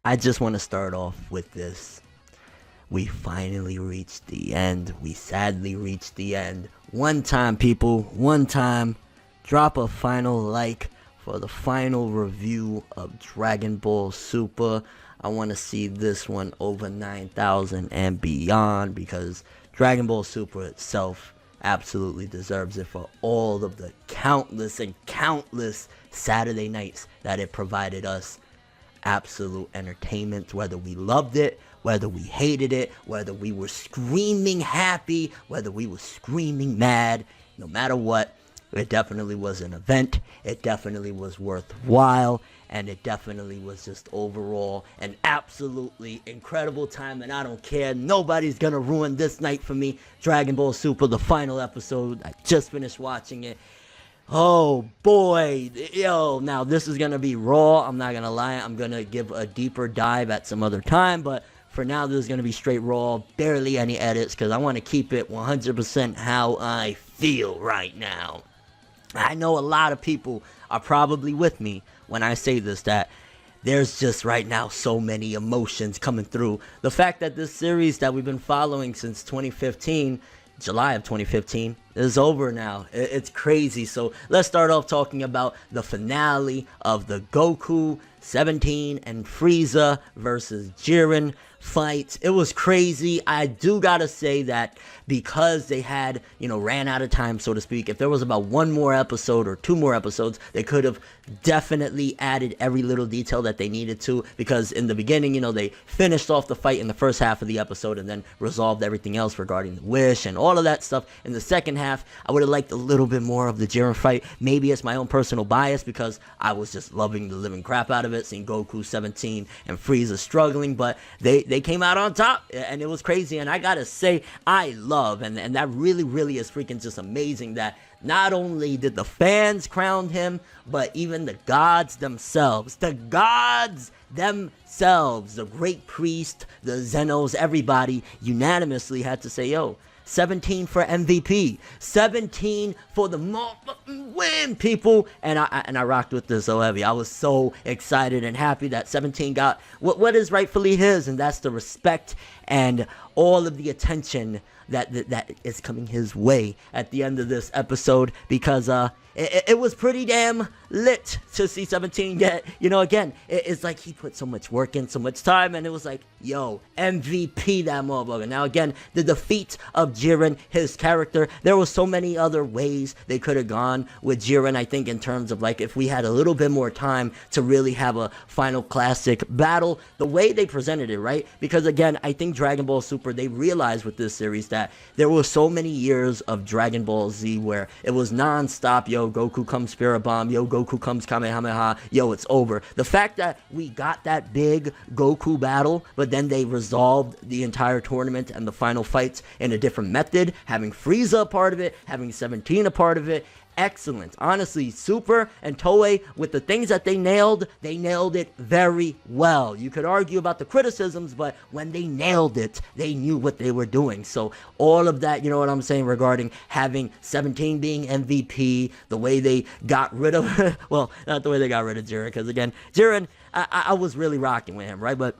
I just want to start off with this. We finally reached the end. We sadly reached the end. One time, people. One time. Drop a final like for the final review of Dragon Ball Super. I want to see this one over 9,000 and beyond, because Dragon Ball Super itself absolutely deserves it for all of the countless and countless Saturday nights that it provided us. Absolute entertainment, whether we loved it, whether we hated it, whether we were screaming happy, whether we were screaming mad, no matter what, it definitely was an event, it definitely was worthwhile, and it definitely was just overall an absolutely incredible time, and I don't care, nobody's gonna ruin this night for me. Dragon Ball Super, the final episode, I just finished watching it. Oh boy, yo, now this is gonna be raw, I'm not gonna lie, I'm gonna give a deeper dive at some other time, but for now this is gonna be straight raw, barely any edits, because I want to keep it 100% how I feel right now. I know a lot of people are probably with me when I say this, that there's just right now so many emotions coming through. The fact that this series that we've been following since 2015, July of 2015, is over now. It's crazy. So let's start off talking about the finale of the Goku, 17, and Frieza versus Jiren fight. It was crazy. I do gotta say that because they had, ran out of time, so to speak, if there was about one more episode or two more episodes, they could have definitely added every little detail that they needed to, because in the beginning, they finished off the fight in the first half of the episode and then resolved everything else regarding the wish and all of that stuff. In the second half, I would have liked a little bit more of the Jiren fight. Maybe it's my own personal bias, because I was just loving the living crap out of it, seeing Goku, 17, and Frieza struggling, but they came out on top, and it was crazy. And I gotta say, I love, and that really is freaking just amazing, that not only did the fans crown him, but even the gods themselves, the great priest, the Zenos, everybody unanimously had to say, yo, 17 for MVP, 17 for the win, people. And I rocked with this so heavy. I was so excited and happy that 17 got what is rightfully his, and that's the respect and all of the attention that is coming his way at the end of this episode, because it was pretty damn lit to see 17 get, again, it's like he put so much work in, so much time, and it was like, yo, MVP that motherfucker. Now again, the defeat of Jiren, his character, there was so many other ways they could have gone with Jiren, I think, in terms of, like, if we had a little bit more time to really have a final classic battle, the way they presented it, right? Because again, I think Dragon Ball Super, they realized with this series that there were so many years of Dragon Ball Z where it was non-stop, yo, Goku comes Spirit Bomb, yo, Goku comes Kamehameha, yo, it's over. The fact that we got that big Goku battle, but then they resolved the entire tournament and the final fights in a different method, having Frieza a part of it, having 17 a part of it, excellent. Honestly, Super and Toei, with the things that they nailed it very well. You could argue about the criticisms, but when they nailed it, they knew what they were doing. So all of that, you know what I'm saying, regarding having 17 being MVP, the way they got rid of, well, not the way they got rid of Jiren, because again, Jiren, I was really rocking with him, right? But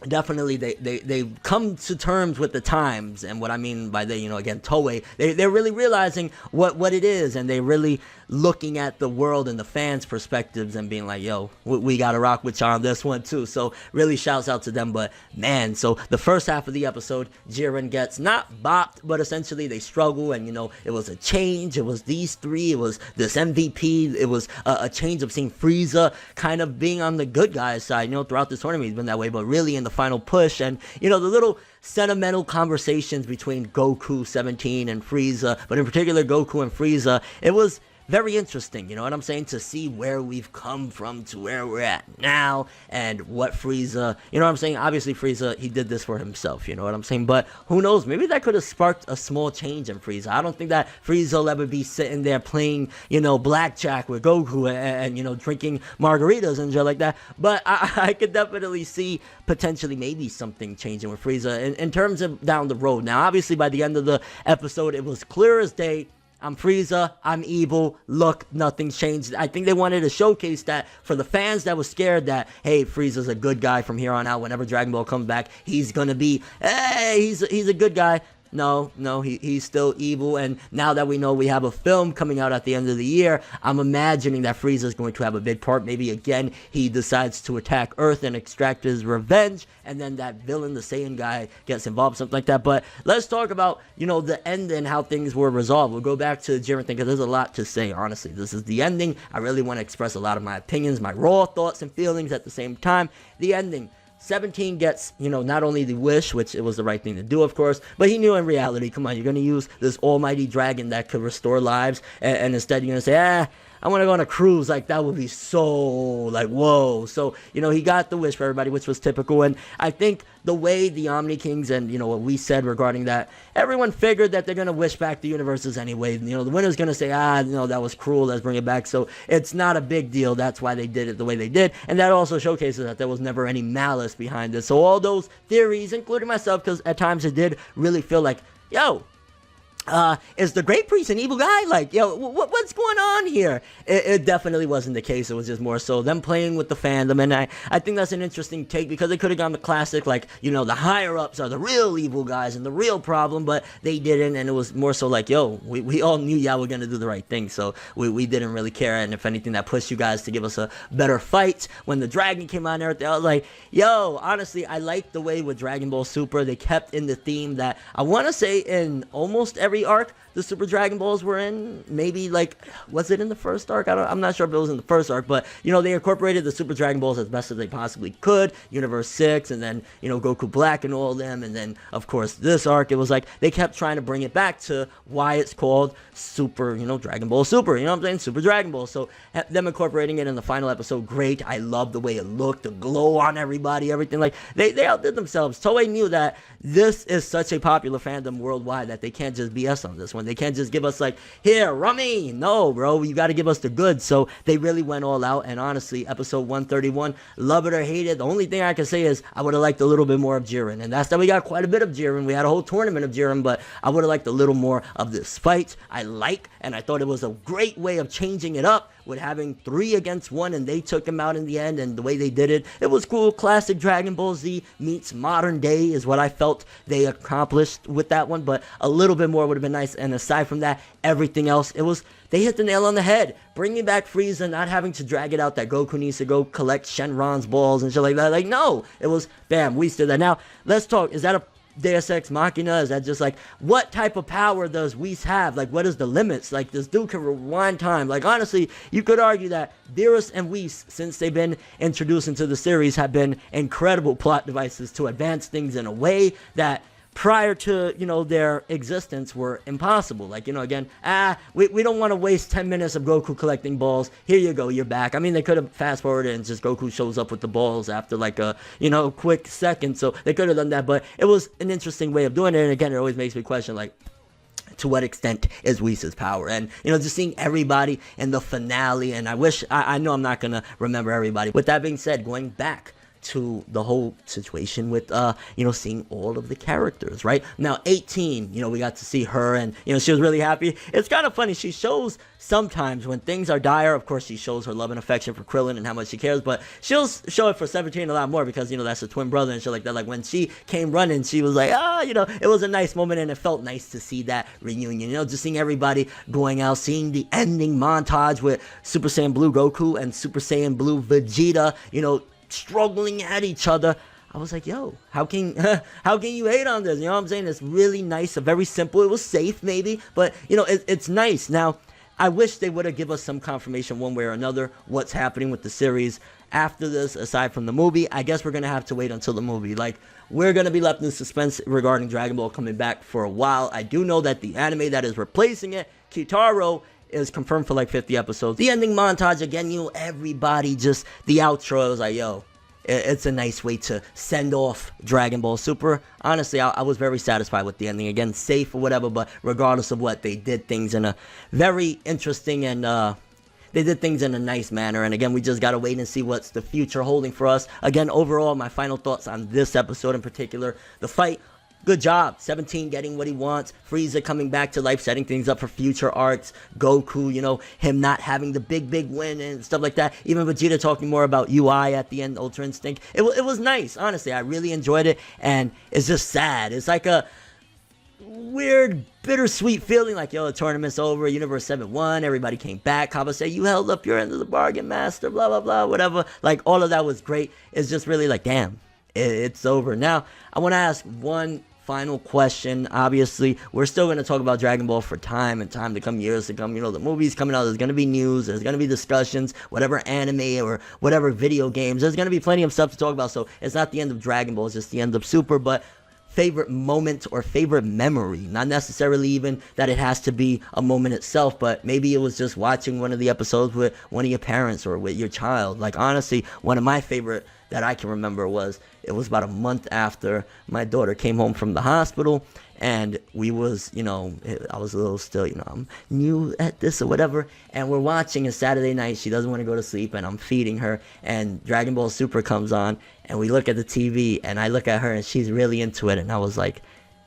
definitely they've come to terms with the times, and what I mean by they, again, Toei, they're really realizing what it is, and they really looking at the world and the fans' perspectives and being like, yo, we gotta rock with you on this one too. So really shouts out to them. But man, so the first half of the episode, Jiren gets not bopped, but essentially they struggle, and it was a change. It was these three, it was this MVP, it was a change of seeing Frieza kind of being on the good guy's side. Throughout this tournament he's been that way, but really in the final push, and the little sentimental conversations between Goku, 17, and Frieza, but in particular Goku and Frieza, it was very interesting, to see where we've come from to where we're at now, and what Frieza, obviously Frieza, he did this for himself, but who knows, maybe that could have sparked a small change in Frieza. I don't think that Frieza will ever be sitting there playing, blackjack with Goku and drinking margaritas and shit like that, but I could definitely see potentially maybe something changing with Frieza in terms of down the road. Now, obviously, by the end of the episode, it was clear as day I'm Frieza, I'm evil, look, nothing's changed. I think they wanted to showcase that for the fans that was scared that, hey, Frieza's a good guy from here on out. Whenever Dragon Ball comes back, he's gonna be, hey, he's a good guy. No, he's still evil, and now that we know we have a film coming out at the end of the year, I'm imagining that Frieza is going to have a big part. Maybe again, he decides to attack Earth and extract his revenge, and then that villain, the Saiyan guy, gets involved, something like that. But let's talk about, the end and how things were resolved. We'll go back to the Jiren thing, because there's a lot to say, honestly. This is the ending. I really want to express a lot of my opinions, my raw thoughts and feelings at the same time. The ending. 17 gets, not only the wish, which it was the right thing to do, of course, but he knew in reality, come on, you're going to use this almighty dragon that could restore lives, and instead you're going to say, I want to go on a cruise. Like, that would be so, like, whoa. So, he got the wish for everybody, which was typical. And I think the way the Omni Kings and, what we said regarding that, everyone figured that they're going to wish back the universes anyway. The winner's going to say, that was cruel, let's bring it back. So it's not a big deal. That's why they did it the way they did. And that also showcases that there was never any malice behind it. So all those theories, including myself, because at times it did really feel like, is the Great Priest an evil guy? Like, what's going on here? It definitely wasn't the case. It was just more so them playing with the fandom, and I think that's an interesting take, because they could have gone the classic, like, the higher-ups are the real evil guys and the real problem, but they didn't, and it was more so like, we all knew y'all were going to do the right thing, so we didn't really care, and if anything, that pushed you guys to give us a better fight. When the dragon came out and everything, I was like, honestly, I like the way with Dragon Ball Super, they kept in the theme that I want to say in almost every arc the Super Dragon Balls were in. Maybe, like, was it in the first arc? I'm not sure if it was in the first arc, but they incorporated the Super Dragon Balls as best as they possibly could. Universe 6, and then Goku Black and all of them, and then of course this arc, it was like they kept trying to bring it back to why it's called Super, Dragon Ball Super, what I'm saying, Super Dragon Ball. So them incorporating it in the final episode, great. I love the way it looked, the glow on everybody, everything. Like, they outdid themselves. Toei knew that this is such a popular fandom worldwide that they can't just BS on this one. They can't just give us like, here, rummy. No, bro, you got to give us the goods. So they really went all out. And honestly, episode 131, love it or hate it, the only thing I can say is I would have liked a little bit more of Jiren. And that's that we got quite a bit of Jiren. We had a whole tournament of Jiren, but I would have liked a little more of this fight. And I thought it was a great way of changing it up with having 3 against 1, and they took him out in the end, and the way they did it, it was cool. Classic Dragon Ball Z meets modern day is what I felt they accomplished with that one, but a little bit more would have been nice. And aside from that, everything else, they hit the nail on the head. Bringing back Frieza, not having to drag it out that Goku needs to go collect Shenron's balls and shit like that. Like, no, it was, bam, we did that. Now, let's talk, is that a Deus Ex Machina? Is that just like, what type of power does Whis have? Like, what is the limits? Like, this dude can rewind time. Like, honestly, you could argue that Beerus and Whis, since they've been introduced into the series, have been incredible plot devices to advance things in a way that prior to, their existence were impossible. Like, again, we don't want to waste 10 minutes of Goku collecting balls. Here you go, you're back. I mean, they could have fast forwarded and just Goku shows up with the balls after like a, quick second. So they could have done that, but it was an interesting way of doing it. And again, it always makes me question, like, to what extent is Whis' power? And, just seeing everybody in the finale, and I know I'm not going to remember everybody. With that being said, going back to the whole situation with, seeing all of the characters, right? Now, 18, we got to see her, and, she was really happy. It's kind of funny. She shows sometimes when things are dire, of course, she shows her love and affection for Krillin and how much she cares, but she'll show it for 17 a lot more because, that's her twin brother and shit like that. Like, when she came running, she was like, it was a nice moment, and it felt nice to see that reunion, just seeing everybody going out, seeing the ending montage with Super Saiyan Blue Goku and Super Saiyan Blue Vegeta, struggling at each other. I was like, how can you hate on this? You know what I'm saying? It's really nice, very simple. It was safe, maybe, but it's nice. Now, I wish they would have given us some confirmation one way or another what's happening with the series after this, aside from the movie. I guess we're gonna have to wait until the movie. Like, we're gonna be left in suspense regarding Dragon Ball coming back for a while. I do know that the anime that is replacing it, Kitaro, is confirmed for like 50 episodes. The ending montage, again, everybody just, the outro, I was like, it's a nice way to send off Dragon Ball Super. Honestly, I was very satisfied with the ending. Again, safe or whatever, but regardless of what, they did things in a very interesting and, they did things in a nice manner. And again, we just gotta wait and see what's the future holding for us. Again, overall, my final thoughts on this episode in particular, the fight, good job. 17 getting what he wants. Frieza coming back to life, setting things up for future arcs. Goku, you know, him not having the big win and stuff like that. Even Vegeta talking more about UI at the end, Ultra Instinct. It was nice, honestly. I really enjoyed it, and it's just sad. It's like a weird, bittersweet feeling like, yo, the tournament's over, Universe 7 won, everybody came back, Kaba said, you held up your end of the bargain, master, blah, blah, blah, whatever. Like, all of that was great. It's just really like, damn, it's over. Now, I want to ask one final question. Obviously, we're still going to talk about Dragon Ball for time and time to come, years to come. You know, the movie's coming out, there's going to be news, there's going to be discussions, whatever anime or whatever video games, there's going to be plenty of stuff to talk about. So it's not the end of Dragon Ball, it's just the end of Super. But favorite moment or favorite memory, not necessarily even that it has to be a moment itself, but maybe it was just watching one of the episodes with one of your parents or with your child. Like, honestly, one of my favorite that I can remember was, it was about a month after my daughter came home from the hospital, and we was, you know, I was a little still, you know, I'm new at this or whatever, and we're watching a Saturday night, she doesn't want to go to sleep, and I'm feeding her, and Dragon Ball Super comes on, and we look at the TV, and I look at her, and she's really into it, and I was like,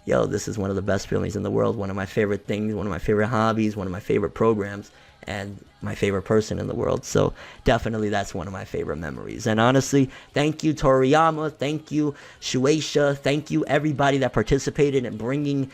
yo, this is one of the best feelings in the world, one of my favorite things, one of my favorite hobbies, one of my favorite programs, and my favorite person in the world. So definitely that's one of my favorite memories. And honestly, thank you Toriyama, thank you Shueisha, thank you everybody that participated in bringing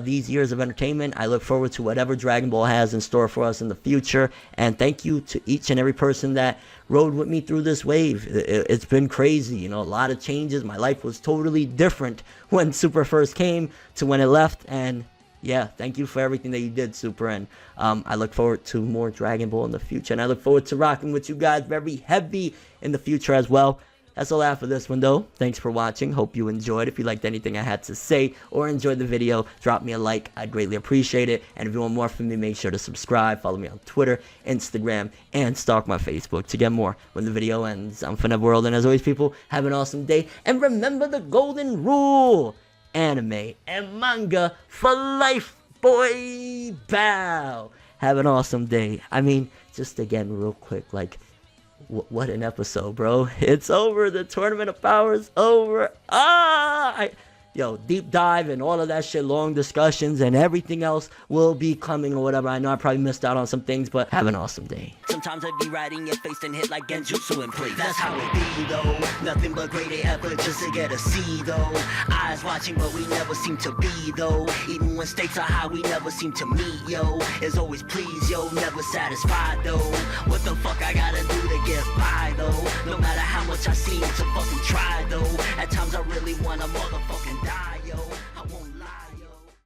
these years of entertainment. I look forward to whatever Dragon Ball has in store for us in the future, and thank you to each and every person that rode with me through this wave. It's been crazy, you know, a lot of changes. My life was totally different when Super first came to when it left, and yeah, thank you for everything that you did, Super, and I look forward to more Dragon Ball in the future, and I look forward to rocking with you guys very heavy in the future as well. That's all I have for this one, though. Thanks for watching. Hope you enjoyed. If you liked anything I had to say or enjoyed the video, drop me a like. I'd greatly appreciate it. And if you want more from me, make sure to subscribe. Follow me on Twitter, Instagram, and stalk my Facebook to get more when the video ends. I'm ForneverWorld, and as always, people, have an awesome day. And remember the golden rule: anime and manga for life, boy. Bow. Have an awesome day. I mean, just again, real quick, like, what an episode, bro. It's over. The Tournament of Power's over. Yo, deep dive and all of that shit, long discussions and everything else will be coming or whatever. I know I probably missed out on some things, but have an awesome day. Sometimes I be riding your face and hit like Genjutsu in place. That's how it be, though. Nothing but great effort just to get a C, though. Eyes watching, but we never seem to be, though. Even when stakes are high, we never seem to meet, yo. It's always please, yo. Never satisfied, though. What the fuck I gotta do to get by, though? No matter how much I seem to fucking try, though. At times I really wanna motherfucking die.